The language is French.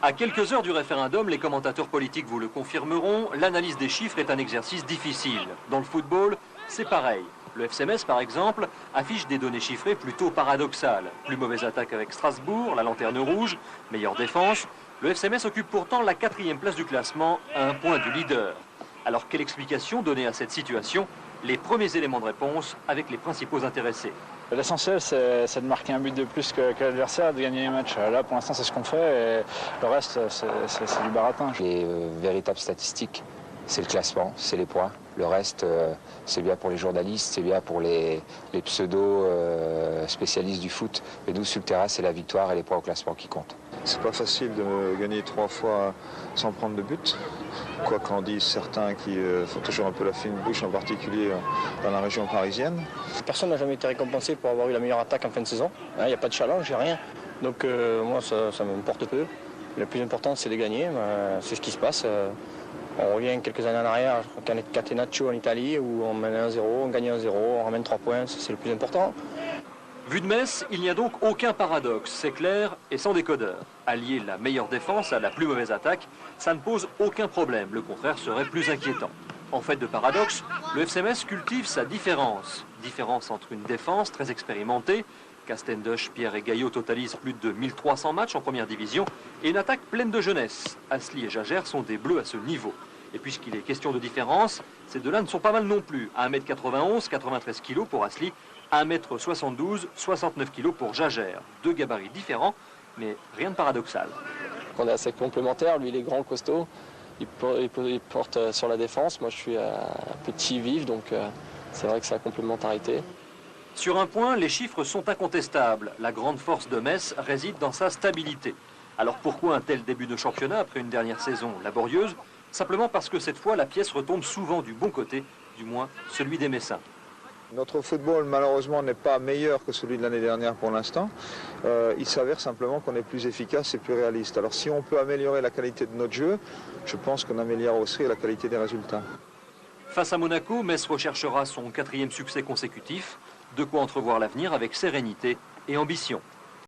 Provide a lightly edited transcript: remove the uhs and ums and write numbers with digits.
À quelques heures du référendum, les commentateurs politiques vous le confirmeront, l'analyse des chiffres est un exercice difficile. Dans le football, c'est pareil. Le FC Metz, par exemple, affiche des données chiffrées plutôt paradoxales. Plus mauvaise attaque avec Strasbourg, la lanterne rouge, meilleure défense. Le FC Metz occupe pourtant la 4e place du classement, à 1 point du leader. Alors quelle explication donner à cette situation? Les premiers éléments de réponse avec les principaux intéressés. L'essentiel, c'est de marquer un but de plus que l'adversaire, de gagner les matchs. Là, pour l'instant, c'est ce qu'on fait et le reste, c'est du baratin. Les véritables statistiques, c'est le classement, c'est les points. Le reste, c'est bien pour les journalistes, c'est bien pour les pseudo-spécialistes du foot. Mais nous, sur le terrain, c'est la victoire et les points au classement qui comptent. C'est pas facile de gagner 3 fois sans prendre de but. Quoi qu'en disent certains qui font toujours un peu la fine bouche, en particulier dans la région parisienne. Personne n'a jamais été récompensé pour avoir eu la meilleure attaque en fin de saison. Il n'y a pas de challenge, il n'y a rien. Donc moi, ça m'importe peu. Le plus important, c'est de gagner. C'est ce qui se passe. On revient quelques années en arrière, Catenaccio en Italie, où on mène 1-0, on gagne 1-0, on ramène 3 points, c'est le plus important. Vu de Metz, il n'y a donc aucun paradoxe, c'est clair et sans décodeur. Allier la meilleure défense à la plus mauvaise attaque, ça ne pose aucun problème, le contraire serait plus inquiétant. En fait de paradoxe, le FC Metz cultive sa différence. Différence entre une défense très expérimentée, Castendoche, Pierre et Gaillot totalisent plus de 1300 matchs en première division, et une attaque pleine de jeunesse. Asli et Jagère sont des bleus à ce niveau. Et puisqu'il est question de différence, ces deux-là ne sont pas mal non plus. À 1m91, 93 kg pour Asli, 1m72, 69 kg pour Jagère. Deux gabarits différents, mais rien de paradoxal. On est assez complémentaires, lui il est grand, costaud, il porte sur la défense, moi je suis petit, vif, donc c'est vrai que c'est la complémentarité. Sur un point, les chiffres sont incontestables. La grande force de Metz réside dans sa stabilité. Alors pourquoi un tel début de championnat après une dernière saison laborieuse? Simplement parce que cette fois, la pièce retombe souvent du bon côté, du moins celui des Messins. Notre football, malheureusement, n'est pas meilleur que celui de l'année dernière pour l'instant. Il s'avère simplement qu'on est plus efficace et plus réaliste. Alors si on peut améliorer la qualité de notre jeu, je pense qu'on améliore aussi la qualité des résultats. Face à Monaco, Metz recherchera son 4e succès consécutif. De quoi entrevoir l'avenir avec sérénité et ambition.